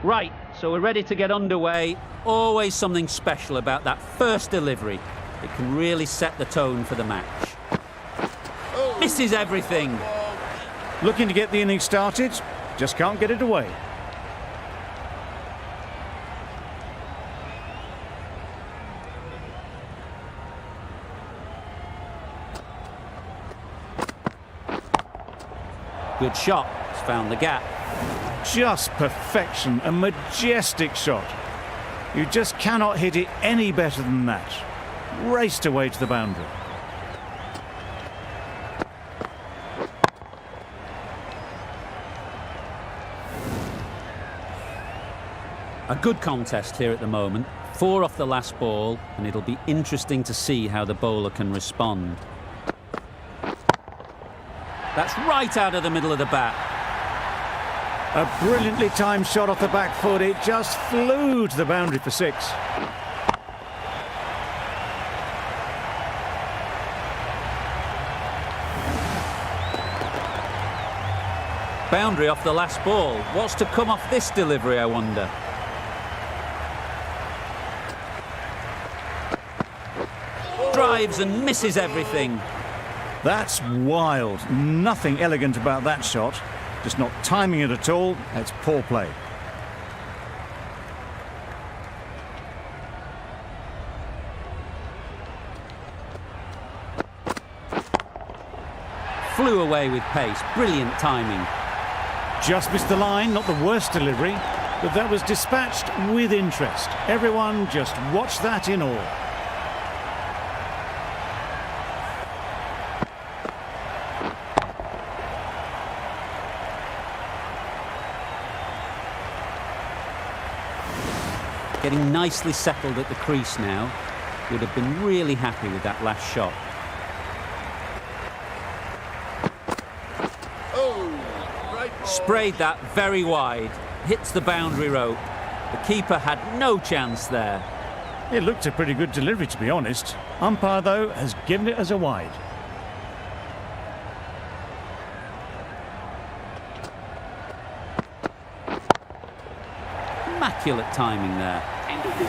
Right, so we're ready to get underway. Always something special about that first delivery. It can really set the tone for the match. Misses everything. Looking to get the innings started, just can't get it away. Good shot. It's found the gap. Just perfection, a majestic shot. You just cannot hit it any better than that. Raced away to the boundary. A good contest here at the moment. 4 off the last ball, and it'll be interesting to see how the bowler can respond. That's right out of the middle of the bat. A brilliantly timed shot off the back foot. It just flew to the boundary for 6. Boundary off the last ball. What's to come off this delivery, I wonder? Drives and misses everything. That's wild. Nothing elegant about that shot. Just not timing it at all. It's poor play. Flew away with pace. Brilliant timing. Just missed the line. Not the worst delivery, but that was dispatched with interest. Everyone just watched that in awe. Getting nicely settled at the crease now. Would have been really happy with that last shot. Sprayed that very wide. Hits the boundary rope. The keeper had no chance there. It looked a pretty good delivery, to be honest. Umpire, though, has given it as a wide. Immaculate timing there.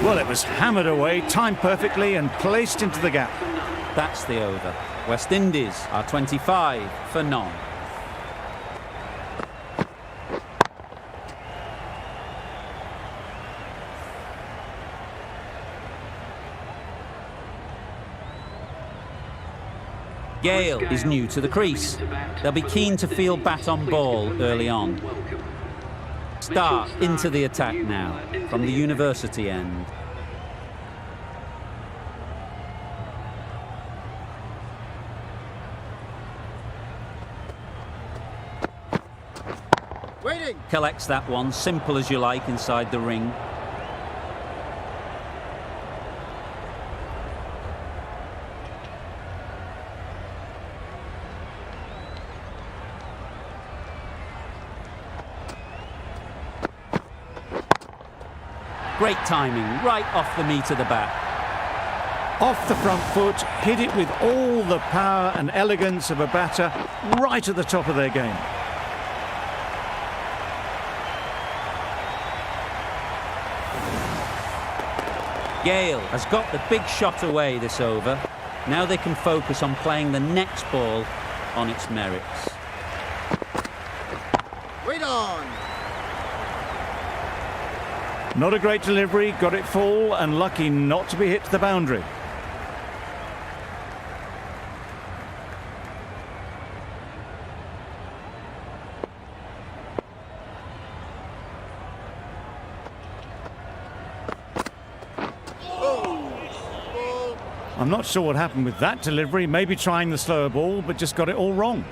Well, it was hammered away, timed perfectly and placed into the gap. That's the over. West Indies are 25 for none. Gale is new to the crease. They'll be keen to field bat on ball early on. Start into the attack now from the university end. Waiting. Collects that one, simple as you like, inside the ring. Great timing, right off the meat of the bat. Off the front foot, hit it with all the power and elegance of a batter, right at the top of their game. Gale has got the big shot away this over. Now they can focus on playing the next ball on its merits. Wait on. Not a great delivery, got it full and lucky not to be hit to the boundary. I'm not sure what happened with that delivery, maybe trying the slower ball, but just got it all wrong.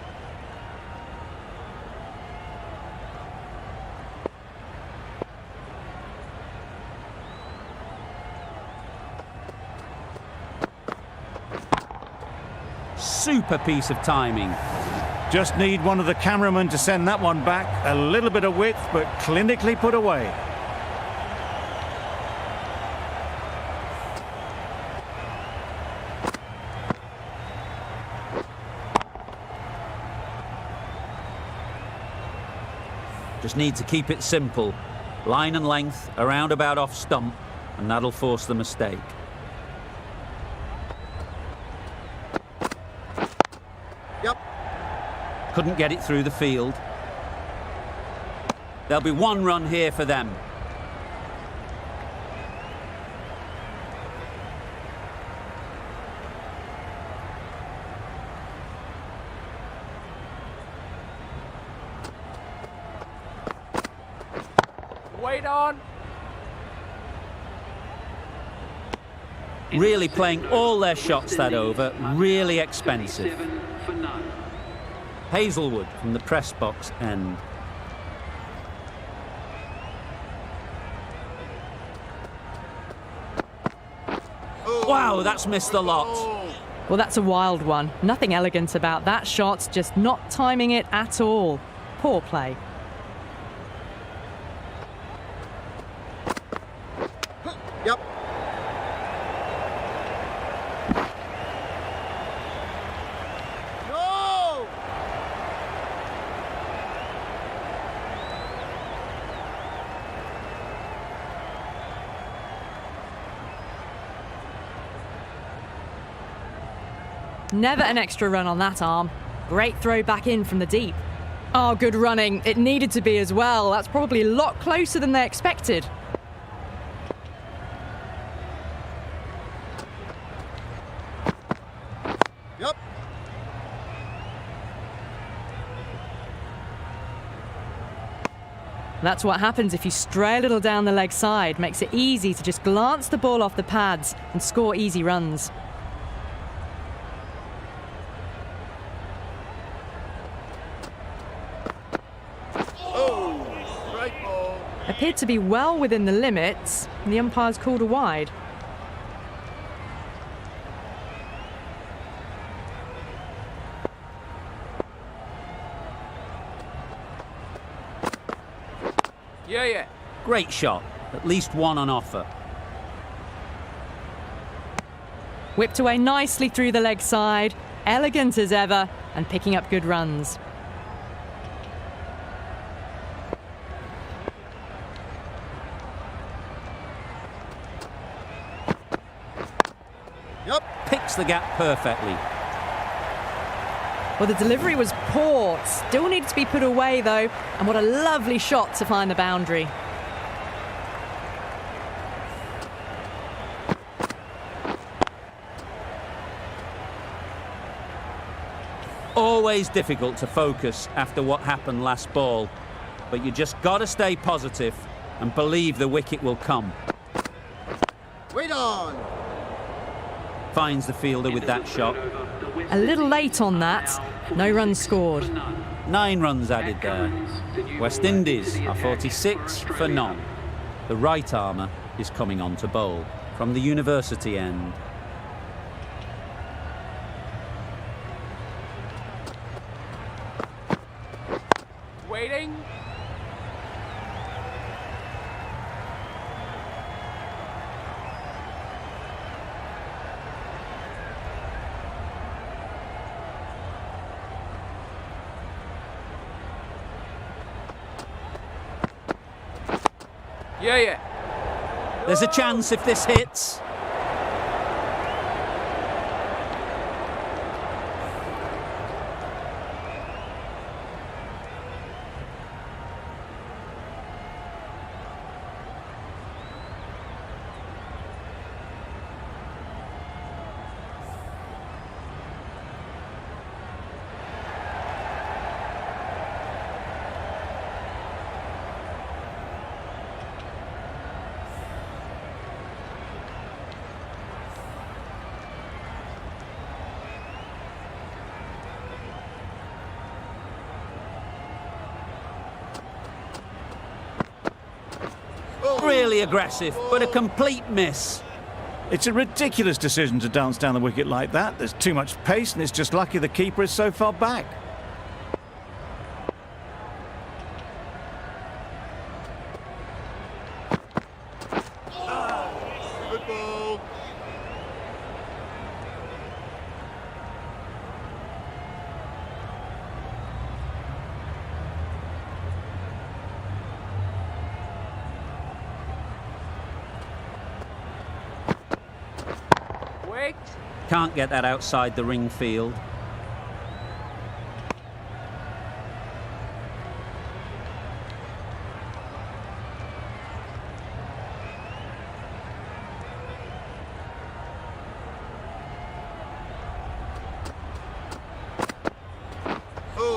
Super piece of timing. Just need one of the cameramen to send that one back. A little bit of width, but clinically put away. Just need to keep it simple. Line and length, around about off stump, and that'll force the mistake. Yep. Couldn't get it through the field. There'll be one run here for them. Wait on. Really playing all their shots that over, really expensive. Hazelwood from the press box end. Wow, that's missed a lot. Well, that's a wild one. Nothing elegant about that shot, just not timing it at all. Poor play. Yep. No! Never an extra run on that arm. Great throw back in from the deep. Oh, good running. It needed to be as well. That's probably a lot closer than they expected. Yep. That's what happens if you stray a little down the leg side. Makes it easy to just glance the ball off the pads and score easy runs. Strike ball. Appeared to be well within the limits. The umpire's called a wide. Yeah. Great shot, at least one on offer. Whipped away nicely through the leg side. Elegant as ever and picking up good runs. Yep. Picks the gap perfectly. Well, the delivery was poor. Still needed to be put away, though. And what a lovely shot to find the boundary. Always difficult to focus after what happened last ball. But you just got to stay positive and believe the wicket will come. Wait on. Finds the fielder with that shot. A little late on that. No runs scored. 9 runs added there. West Indies are 46 for none. The right armour is coming on to bowl from the university end. Waiting. Yeah. There's a chance if this hits. Really aggressive, but a complete miss. It's a ridiculous decision to dance down the wicket like that. There's too much pace, and it's just lucky the keeper is so far back. Good ball. Wait. Can't get that outside the ring field.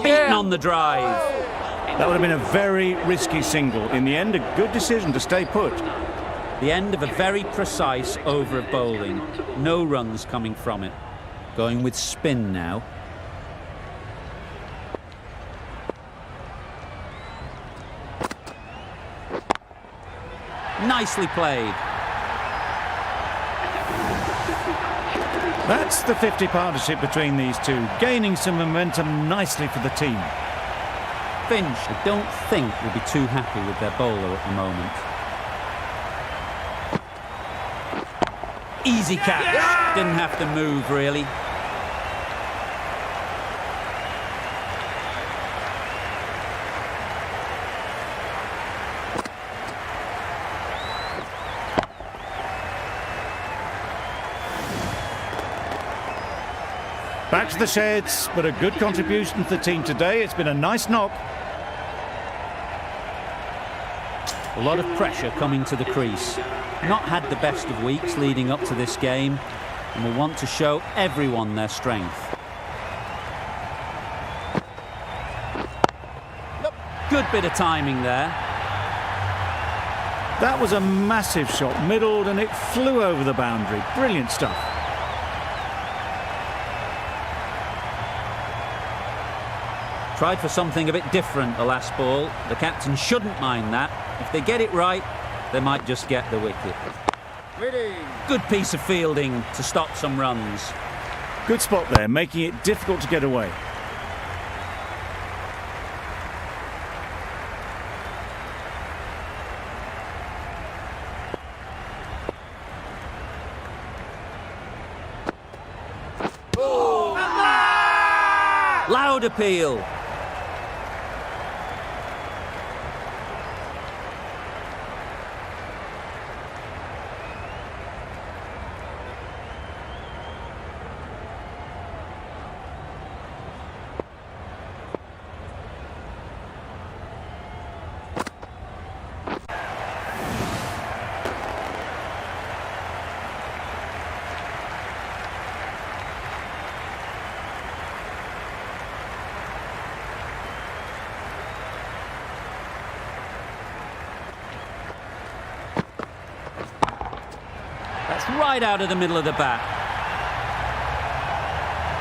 Beaten on the drive. That would have been a very risky single. In the end, a good decision to stay put. The end of a very precise over of bowling. No runs coming from it. Going with spin now. Nicely played. That's the 50 partnership between these two, gaining some momentum nicely for the team. Finch, I don't think, will be too happy with their bowler at the moment. Easy catch. Didn't have to move, really. Back to the sheds, but a good contribution to the team today. It's been a nice knock. A lot of pressure coming to the crease. Not had the best of weeks leading up to this game, and will want to show everyone their strength. Good bit of timing there. That was a massive shot, middled, and it flew over the boundary. Brilliant stuff. Tried for something a bit different the last ball. The captain shouldn't mind that. If they get it right, they might just get the wicket. Waiting. Good piece of fielding to stop some runs. Good spot there, making it difficult to get away. Loud appeal. That's right out of the middle of the bat.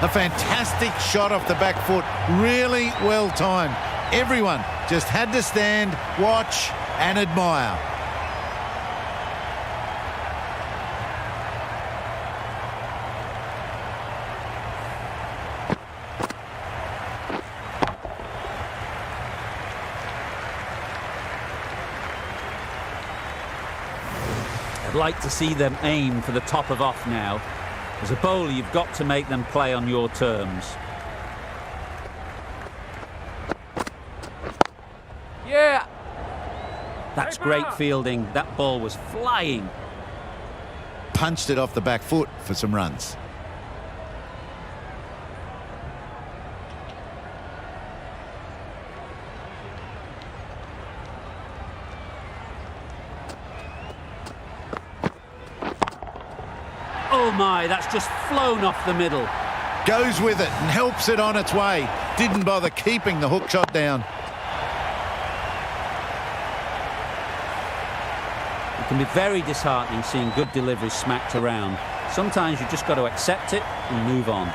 A fantastic shot off the back foot, really well timed. Everyone just had to stand, watch and admire. I'd like to see them aim for the top of off now. As a bowler, you've got to make them play on your terms. Yeah. That's great fielding. That ball was flying. Punched it off the back foot for some runs. Oh my, that's just flown off the middle. Goes with it and helps it on its way. Didn't bother keeping the hook shot down. It can be very disheartening seeing good deliveries smacked around. Sometimes you just got to accept it and move on.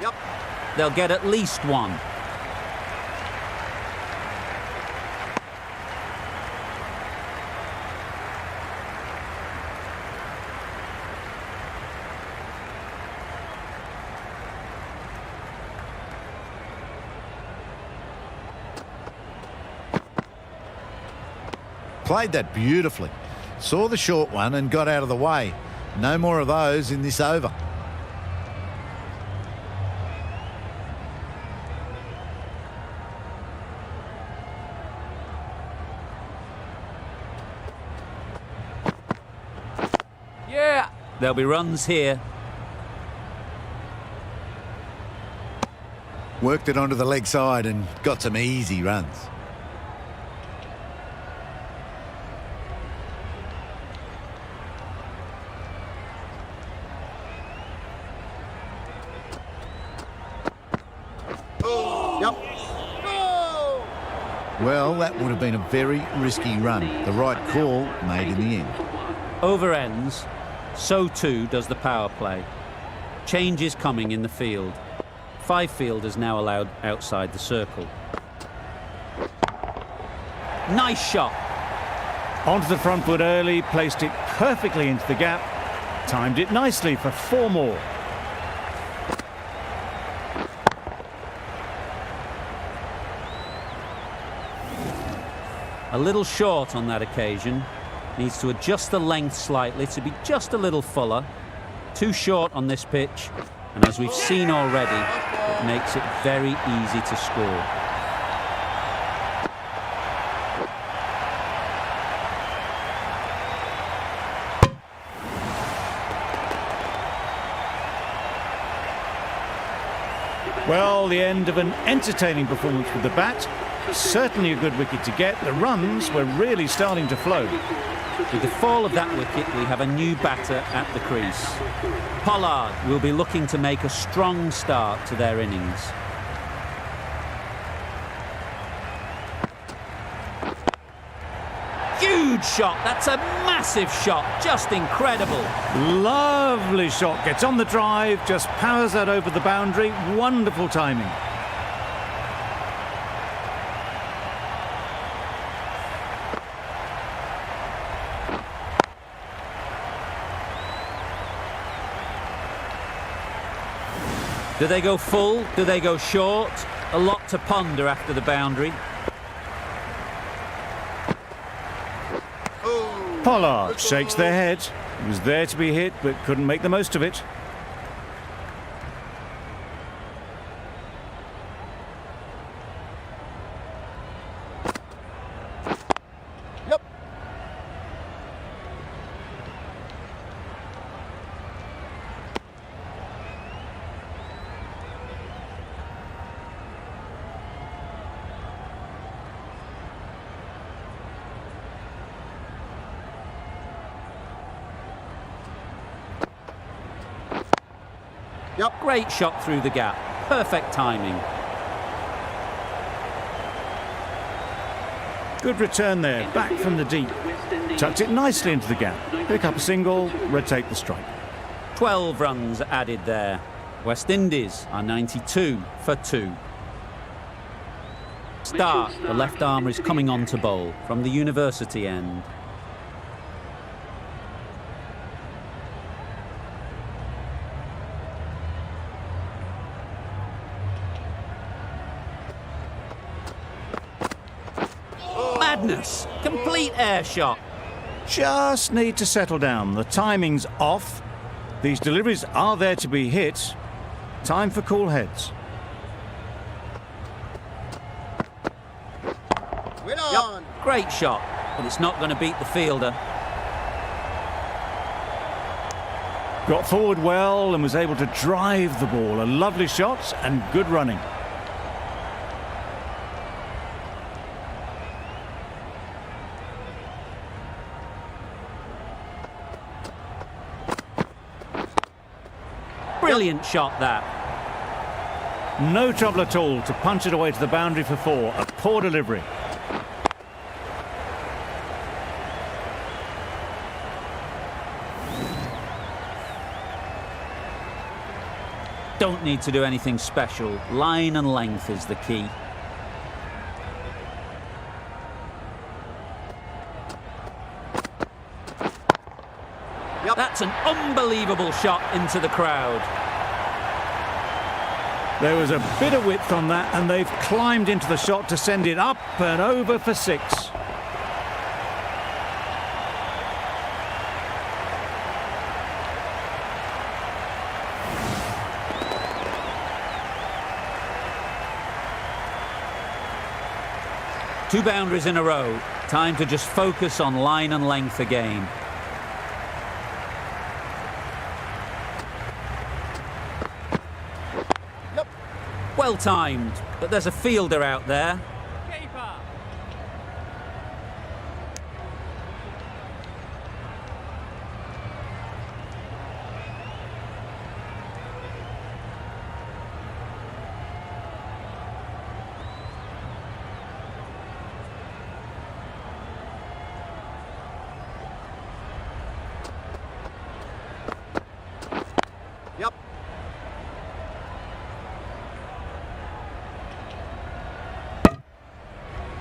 Yep. They'll get at least one. Played that beautifully. Saw the short one and got out of the way. No more of those in this over. There'll be runs here. Worked it onto the leg side and got some easy runs. Yep. Well, that would have been a very risky run. The right call made in the end. Over ends, so too does the power play. Change is coming in the field. 5 fielders now allowed outside the circle. Nice shot. Onto the front foot early, placed it perfectly into the gap. Timed it nicely for 4 more. A little short on that occasion. Needs to adjust the length slightly to be just a little fuller. Too short on this pitch, and as we've seen already, it makes it very easy to score. Well, the end of an entertaining performance with the bat. Certainly a good wicket to get. The runs were really starting to flow. With the fall of that wicket, we have a new batter at the crease. Pollard will be looking to make a strong start to their innings. Huge shot. That's a massive shot. Just incredible. Lovely shot. Gets on the drive, just powers that over the boundary. Wonderful timing. Do they go full? Do they go short? A lot to ponder after the boundary. Pollard shakes their head. He was there to be hit, but couldn't make the most of it. Yep. Yep. Great shot through the gap. Perfect timing. Good return there, back from the deep. Tucked it nicely into the gap. Pick up a single, rotate the strike. 12 runs added there. West Indies are 92 for 2. Start, the left armour is coming on to bowl from the university end. Madness! Complete air shot. Just need to settle down. The timing's off. These deliveries are there to be hit. Time for cool heads. Win on. Yep. Great shot, but it's not going to beat the fielder. Got forward well and was able to drive the ball. A lovely shot and good running. Brilliant shot that. No trouble at all to punch it away to the boundary for 4. A poor delivery. Don't need to do anything special. Line and length is the key. Yep. That's an unbelievable shot into the crowd. There was a bit of width on that, and they've climbed into the shot to send it up and over for 6. Two boundaries in a row. Time to just focus on line and length again. Well timed, but there's a fielder out there. Keeper. Yep.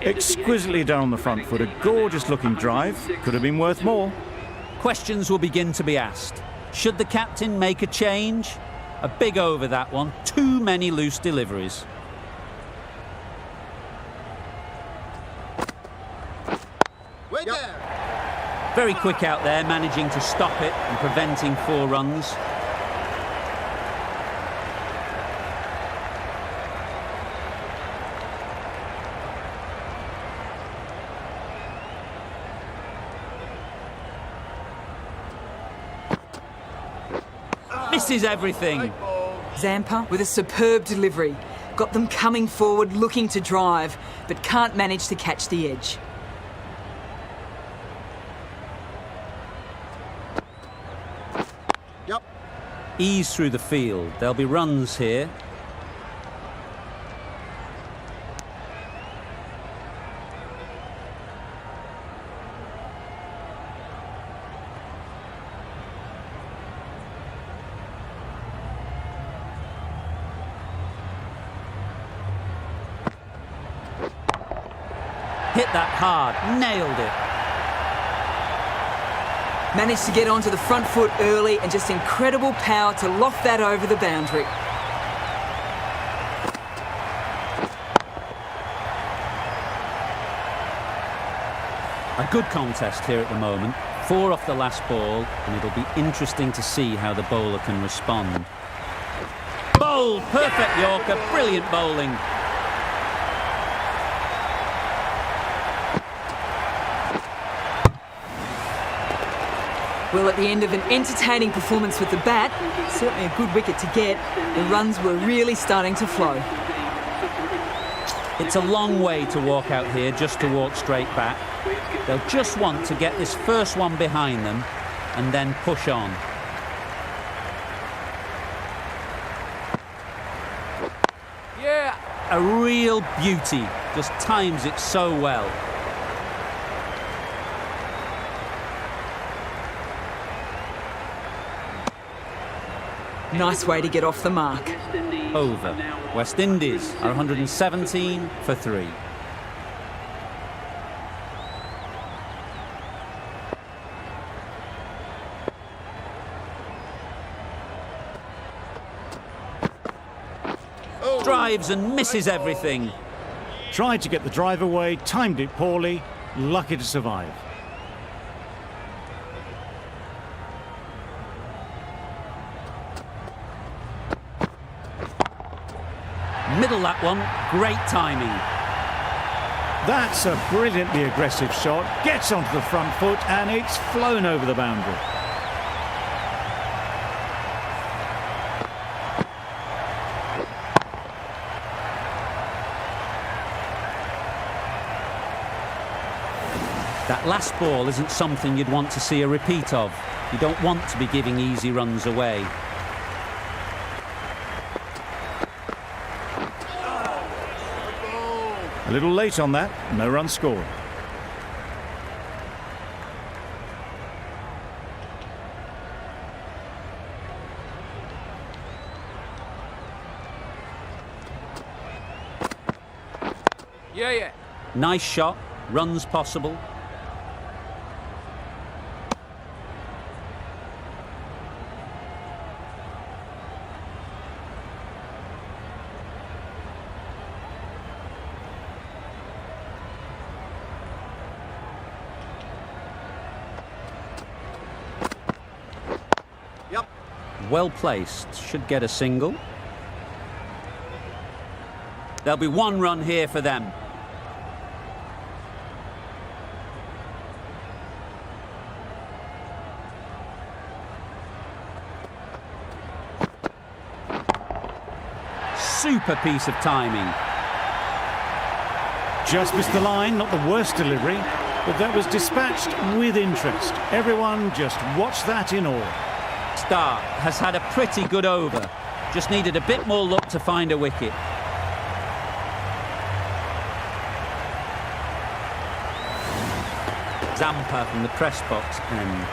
Exquisitely done on the front foot. A gorgeous looking drive. Could have been worth more. Questions will begin to be asked. Should the captain make a change? A big over that one. Too many loose deliveries. Wait there. Very quick out there, managing to stop it and preventing 4 runs. Misses everything. Zampa with a superb delivery. Got them coming forward, looking to drive, but can't manage to catch the edge. Yep. Ease through the field. There'll be runs here. Hit that hard, nailed it. Managed to get onto the front foot early and just incredible power to loft that over the boundary. A good contest here at the moment. 4 off the last ball, and it'll be interesting to see how the bowler can respond. Bowl, perfect Yorker, brilliant bowling. Well, at the end of an entertaining performance with the bat, certainly a good wicket to get, the runs were really starting to flow. It's a long way to walk out here just to walk straight back. They'll just want to get this first one behind them and then push on. Yeah. A real beauty, just times it so well. Nice way to get off the mark. Over. West Indies are 117 for 3. Drives and misses everything. Tried to get the drive away, timed it poorly, lucky to survive. Middle that one, great timing. That's a brilliantly aggressive shot. Gets onto the front foot and it's flown over the boundary. That last ball isn't something you'd want to see a repeat of. You don't want to be giving easy runs away. A little late on that, no run scored. Yeah. Nice shot, runs possible. Yep. Well placed, should get a single. There'll be 1 run here for them. super piece of timing. Just missed the line, not the worst delivery, but that was dispatched with interest. Everyone just watched that in awe. Stark has had a pretty good over. Just needed a bit more luck to find a wicket. Zampa from the press box end.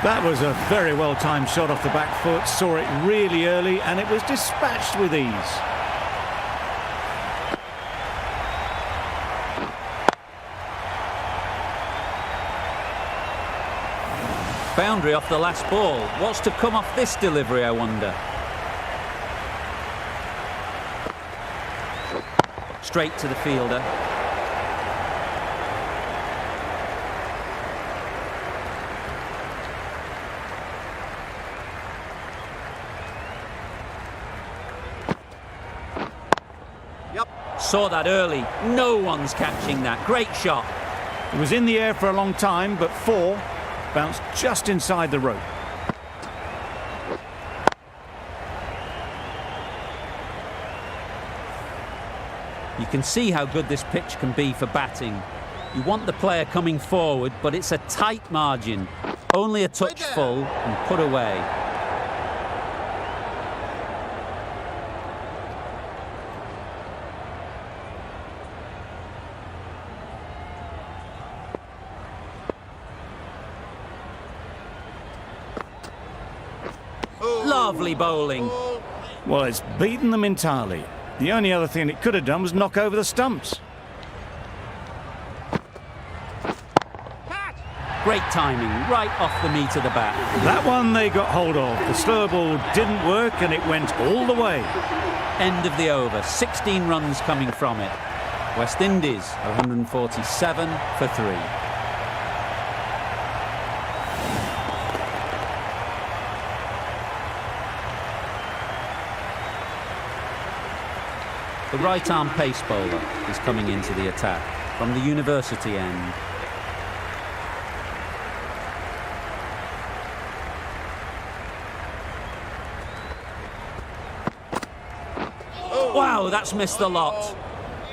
That was a very well-timed shot off the back foot, saw it really early, and it was dispatched with ease. Boundary off the last ball. What's to come off this delivery, I wonder? Straight to the fielder. Saw that early. No one's catching that. Great shot. It was in the air for a long time, but 4 bounced just inside the rope. You can see how good this pitch can be for batting. You want the player coming forward, but it's a tight margin. Only a touch full and put away. Lovely bowling. Well, it's beaten them entirely. The only other thing it could have done was knock over the stumps. Great timing, right off the meat of the bat. That one they got hold of. The slow ball didn't work and it went all the way. End of the over, 16 runs coming from it. West Indies, 147 for 3. The right-arm pace bowler is coming into the attack from the university end. Wow, that's missed a lot.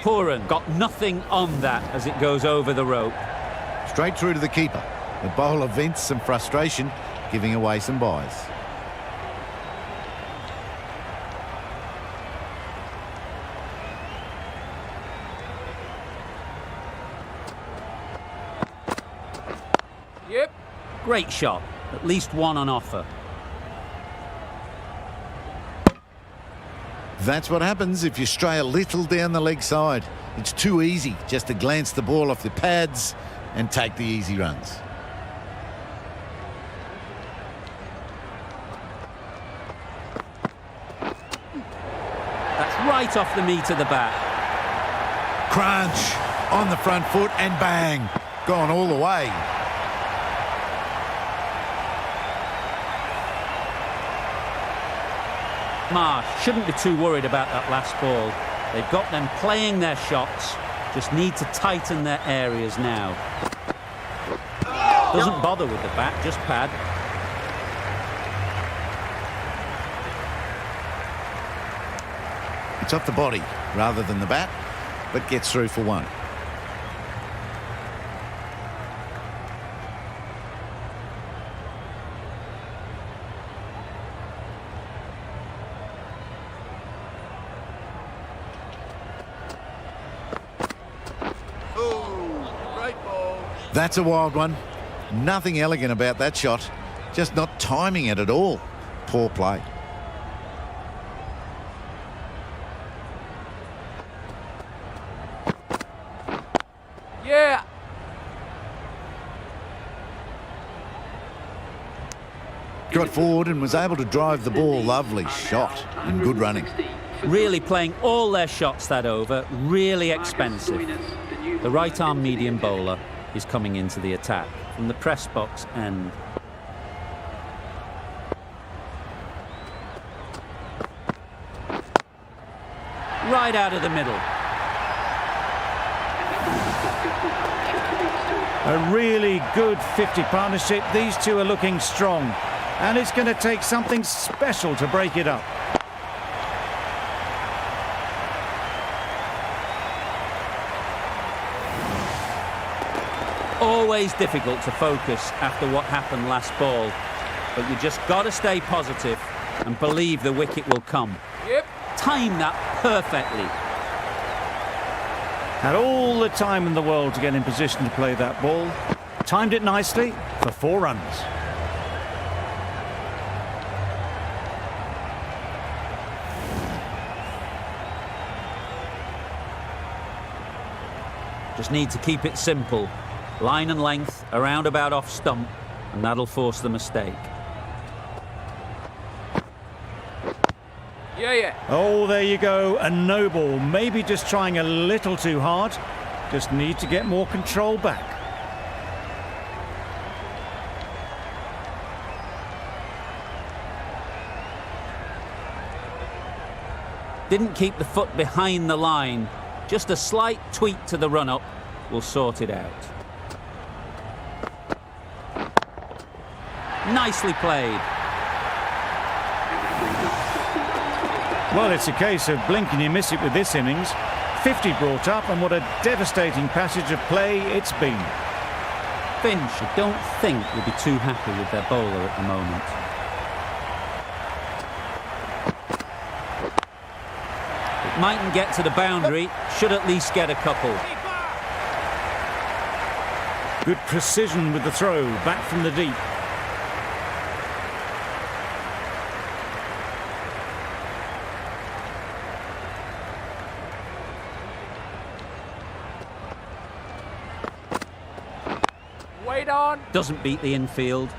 Pooran got nothing on that as it goes over the rope. Straight through to the keeper. The bowler vents some frustration, giving away some byes. Yep. Great shot, at least one on offer. That's what happens if you stray a little down the leg side. It's too easy just to glance the ball off the pads and take the easy runs. That's right off the meat of the bat. Crunch on the front foot and bang, gone all the way. Marsh shouldn't be too worried about that last ball. They've got them playing their shots, just need to tighten their areas now. Doesn't bother with the bat, just pad. It's off the body rather than the bat, but gets through for 1. That's a wild one. Nothing elegant about that shot. Just not timing it at all. Poor play. Yeah. Got forward and was able to drive the ball. Lovely shot and good running. Really playing all their shots that over, really expensive. The right-arm medium bowler is coming into the attack from the press box end. Right out of the middle. A really good 50 partnership. These two are looking strong. And it's going to take something special to break it up. Always difficult to focus after what happened last ball. But you just got to stay positive and believe the wicket will come. Yep. Time that perfectly. Had all the time in the world to get in position to play that ball. Timed it nicely for 4 runs. Just need to keep it simple. Line and length, around about off stump, and that'll force the mistake. Yeah. Oh, there you go, a no ball. Maybe just trying a little too hard. Just need to get more control back. Didn't keep the foot behind the line. Just a slight tweak to the run-up will sort it out. Nicely played. Well, it's a case of blink and you miss it with this innings. 50 brought up, and what a devastating passage of play it's been. Finch, I don't think, will be too happy with their bowler at the moment. It mightn't get to the boundary, should at least get a couple. Good precision with the throw, back from the deep. Wait on. Doesn't beat the infield.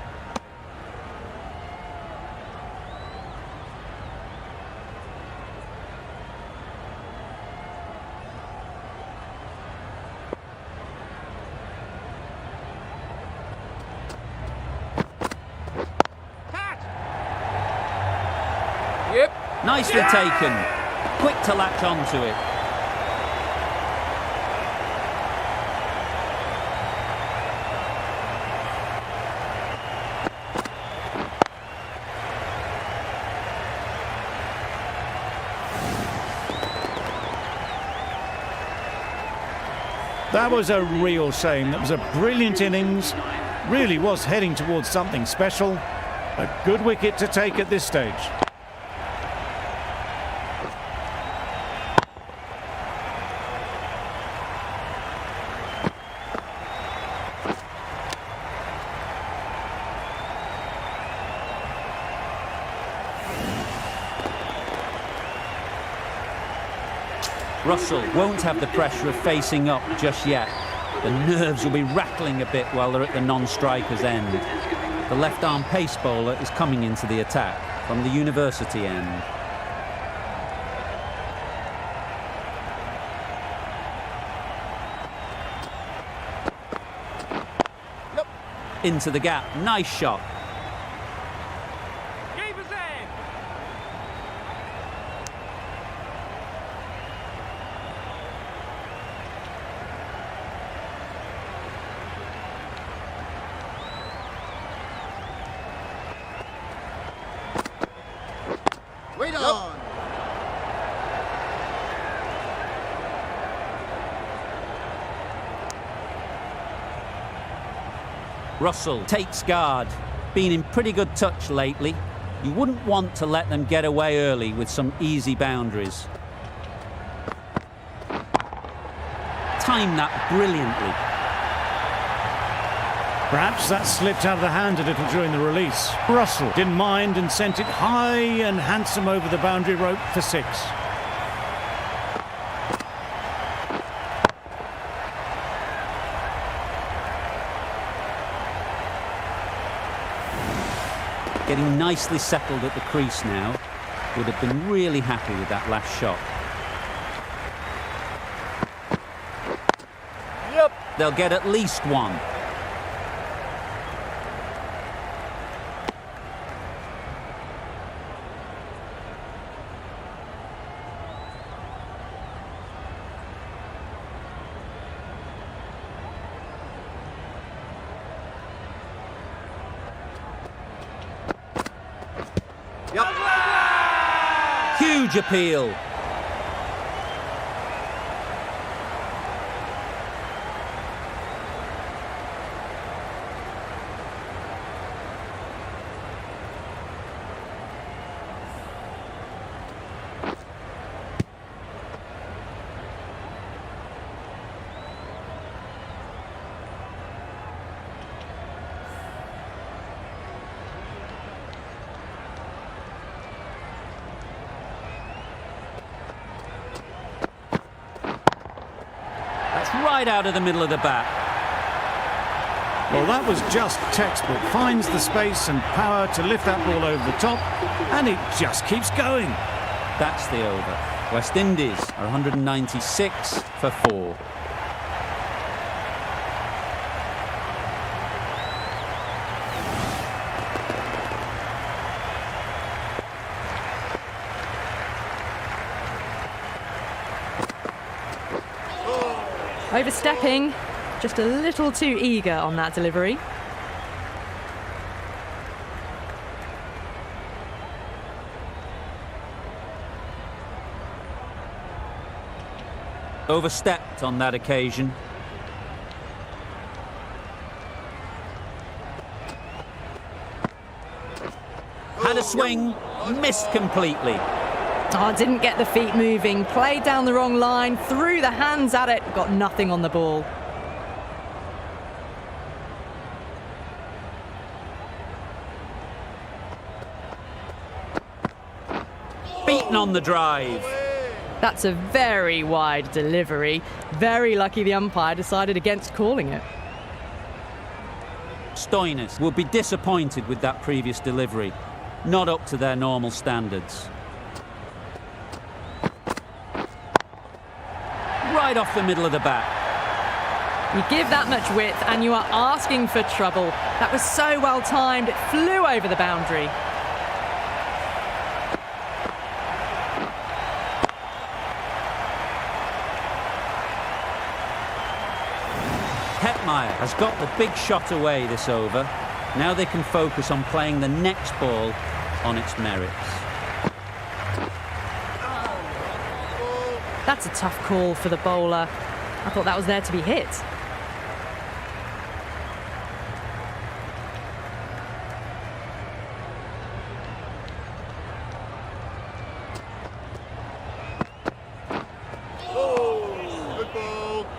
Yep. Nicely taken. Quick to latch onto it. That was a real shame. That was a brilliant innings. Really was heading towards something special. A good wicket to take at this stage. Russell won't have the pressure of facing up just yet. The nerves will be rattling a bit while they're at the non-striker's end. The left-arm pace bowler is coming into the attack from the university end. Yep. Into the gap, nice shot. Keeper's in. Wait on. Russell takes guard. Been in pretty good touch lately. You wouldn't want to let them get away early with some easy boundaries. Timed that brilliantly. Perhaps that slipped out of the hand a little during the release. Russell didn't mind and sent it high and handsome over the boundary rope for 6. Getting nicely settled at the crease now. Would have been really happy with that last shot. Yep. They'll get at least one. Yep. Huge appeal. Right out of the middle of the bat. Well, that was just textbook. Finds the space and power to lift that ball over the top, and it just keeps going. That's the over. West Indies are 196 for 4. Overstepping, just a little too eager on that delivery. Overstepped on that occasion. Had a swing, missed completely. Oh, didn't get the feet moving, played down the wrong line, threw the hands at it, got nothing on the ball. Beaten on the drive. That's a very wide delivery. Very lucky the umpire decided against calling it. Stoinis will be disappointed with that previous delivery. Not up to their normal standards. Right off the middle of the bat. You give that much width and you are asking for trouble. That was so well timed, it flew over the boundary. Hetmeyer has got the big shot away this over. Now they can focus on playing the next ball on its merits. That's a tough call for the bowler. I thought that was there to be hit.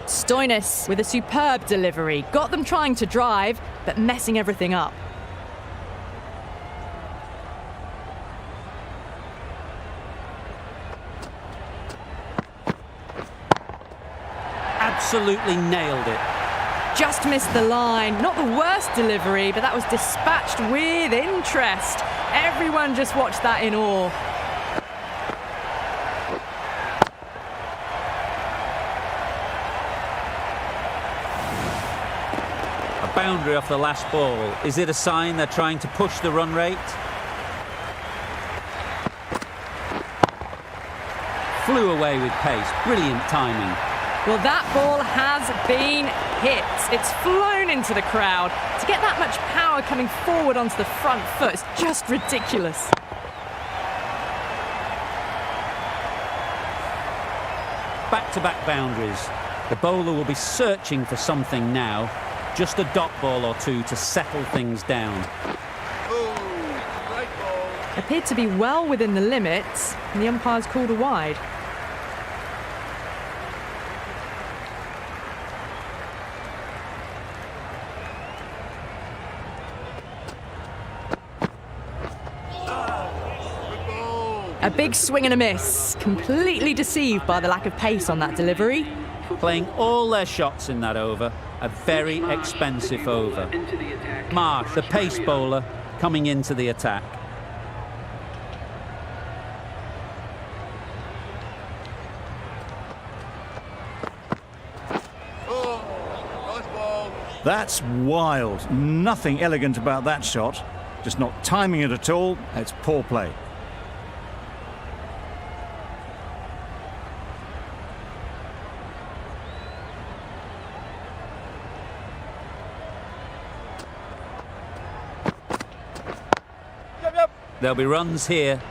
Stoinis with a superb delivery. Got them trying to drive, but messing everything up. Absolutely nailed it. Just missed the line. Not the worst delivery, but that was dispatched with interest. Everyone just watched that in awe. A boundary off the last ball. Is it a sign they're trying to push the run rate? Flew away with pace. Brilliant timing. Well, that ball has been hit. It's flown into the crowd. To get that much power coming forward onto the front foot is just ridiculous. Back-to-back boundaries. The bowler will be searching for something now. Just a dot ball or two to settle things down. Appeared to be well within the limits, and the umpire's called a wide. A big swing and a miss. Completely deceived by the lack of pace on that delivery. Playing all their shots in that over. A very expensive over. Marsh, the pace bowler, coming into the attack. That's wild. Nothing elegant about that shot. Just not timing it at all. It's poor play. There'll be runs here.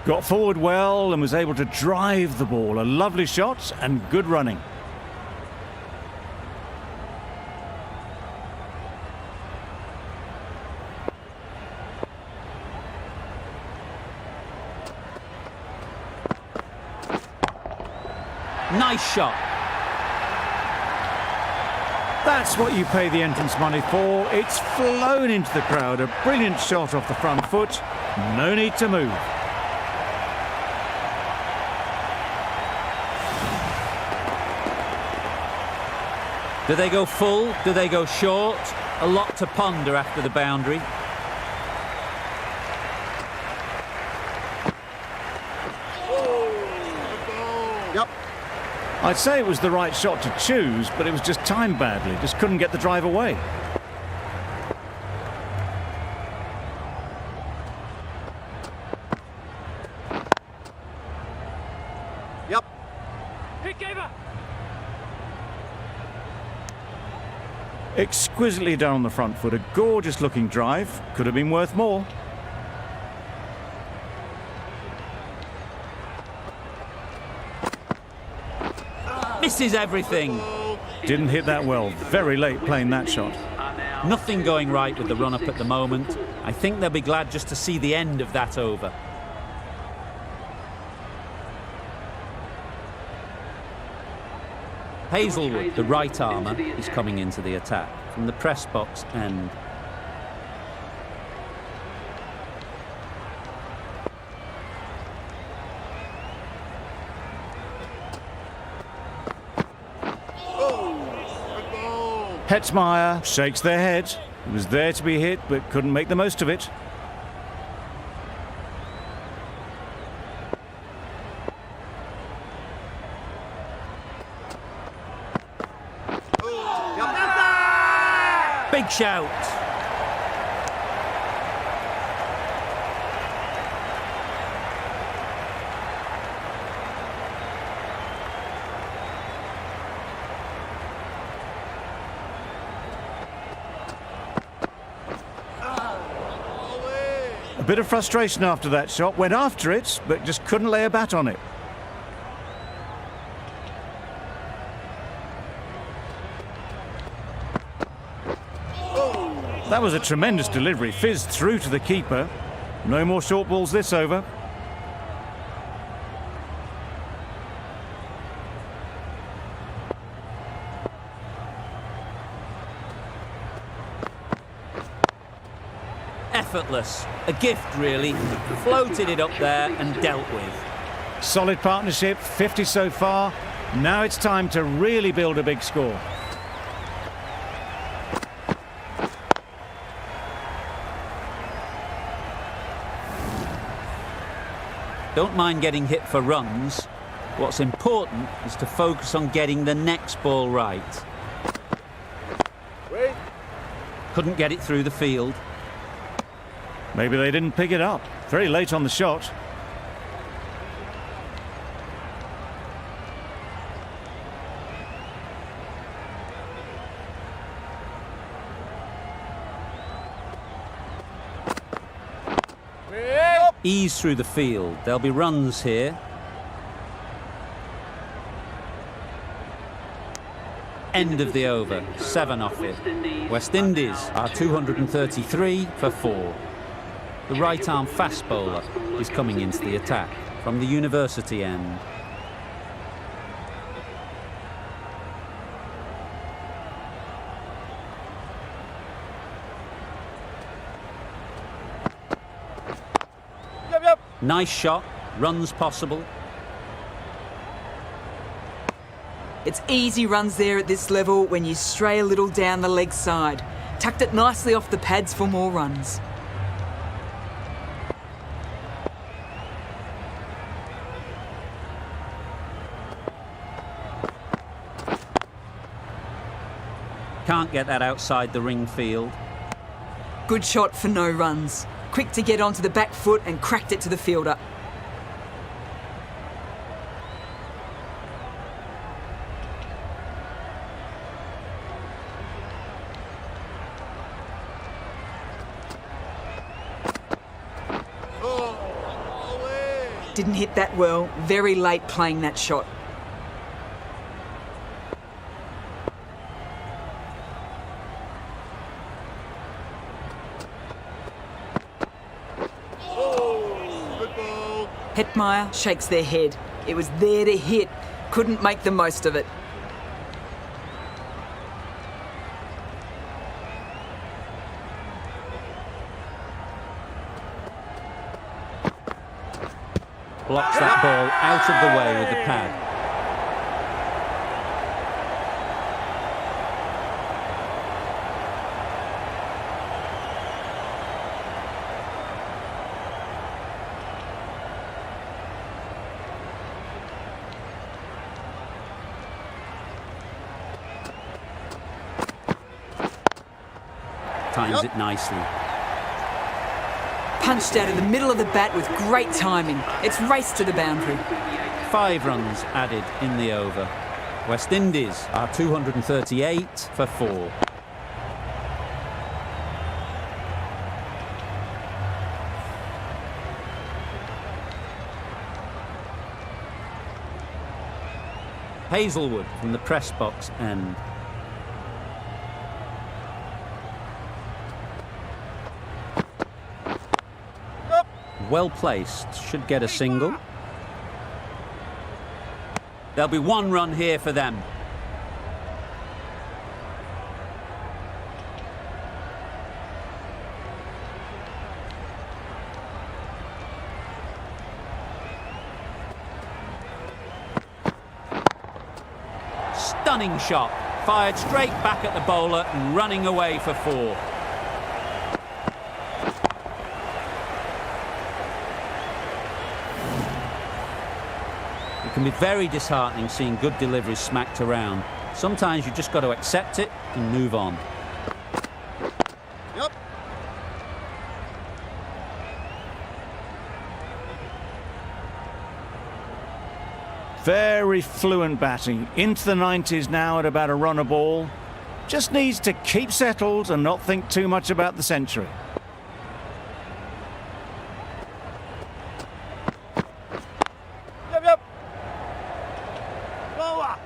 Got forward well and was able to drive the ball. A lovely shot and good running. Nice shot. That's what you pay the entrance money for. It's flown into the crowd. A brilliant shot off the front foot. No need to move. Do they go full? Do they go short? A lot to ponder after the boundary. Yep. I'd say it was the right shot to choose, but it was just timed badly. Just couldn't get the drive away. Yep. Hit giver. Exquisitely done on the front foot. A gorgeous looking drive. Could have been worth more. Misses everything. Didn't hit that well. Very late playing that shot. Nothing going right with the run-up at the moment. I think they'll be glad just to see the end of that over. Hazelwood, the right armour, is coming into the attack from the press box end. Hetzmeyer shakes their head. It was there to be hit, but couldn't make the most of it. Big shout. A bit of frustration after that shot. Went after it, but just couldn't lay a bat on it. That was a tremendous delivery. Fizzed through to the keeper. No more short balls this over. Effortless. A gift, really. Floated it up there and dealt with. Solid partnership, 50 so far. Now it's time to really build a big score. Don't mind getting hit for runs. What's important is to focus on getting the next ball right. Wait. Couldn't get it through the field. Maybe they didn't pick it up. Very late on the shot. Ease through the field. There'll be runs here. End of the over. 7 off it. West Indies are 233 for 4. The right arm fast bowler is coming into the attack from the university end. Yep, yep. Nice shot. Runs possible. It's easy runs there at this level when you stray a little down the leg side. Tucked it nicely off the pads for more runs. Can't get that outside the ring field. Good shot for no runs. Quick to get onto the back foot and cracked it to the fielder. didn't hit that well. Very late playing that shot. Good ball. Hetmeyer shakes their head. It was there to hit. Couldn't make the most of it. Blocks that ball out of the way with the pad. Times it nicely. Punched out of the middle of the bat with great timing. It's raced to the boundary. 5 runs added in the over. West Indies are 238 for 4. Hazelwood from the press box end. Well placed, should get a single. There'll be 1 run here for them. Stunning shot, fired straight back at the bowler and running away for 4. It can be very disheartening seeing good deliveries smacked around. Sometimes you just got to accept it and move on. Yep. Very fluent batting. Into the 90s now at about a run a ball. Just needs to keep settled and not think too much about the century. Yep, yep. Lower.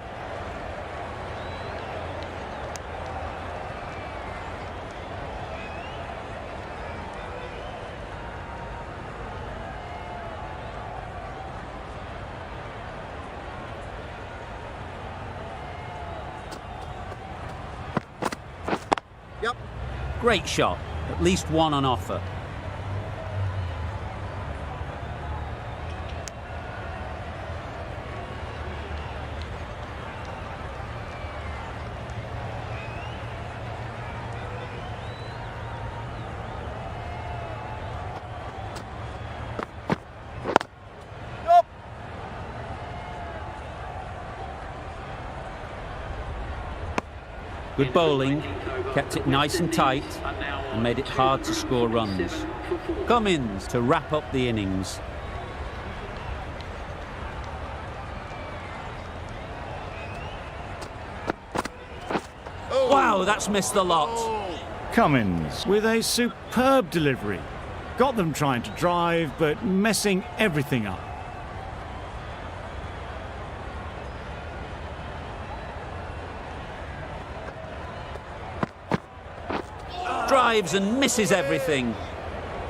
Yep. Great shot, at least 1 on offer. Yep. Good bowling, kept it nice and tight and made it hard to score runs. Cummins to wrap up the innings. Wow, that's missed the lot. Cummins with a superb delivery. Got them trying to drive, but messing everything up. Drives and misses everything.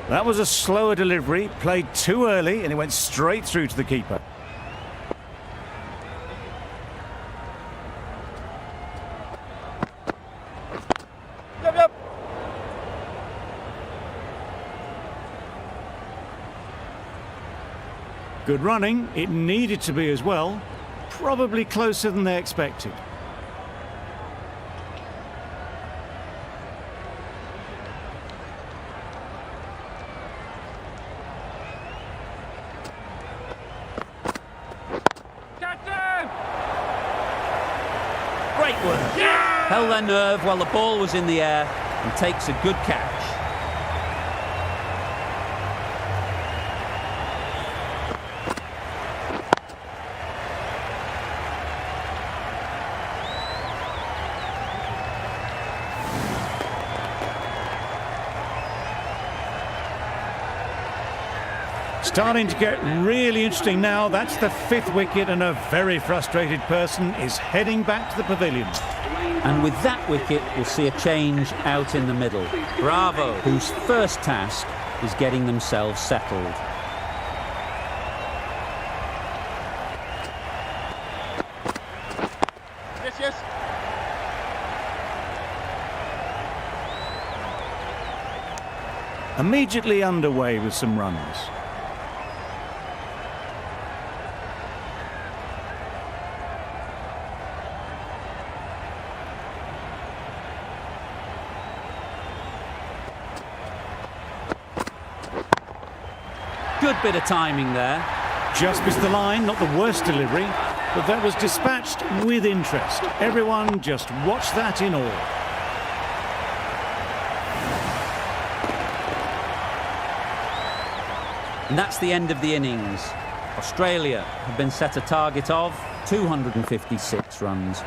That was a slower delivery, played too early, and it went straight through to the keeper. Yep, yep. Good running, it needed to be as well. Probably closer than they expected. Captain! Great work. Held their nerve while the ball was in the air and takes a good catch. Starting to get really interesting now. That's the 5th wicket, and a very frustrated person is heading back to the pavilion. And with that wicket, we'll see a change out in the middle. Bravo, whose first task is getting themselves settled. Yes, yes. Immediately underway with some runs. Good bit of timing there. Just missed the line, not the worst delivery, but that was dispatched with interest. Everyone just watch that in awe. And that's the end of the innings. Australia have been set a target of 256 runs.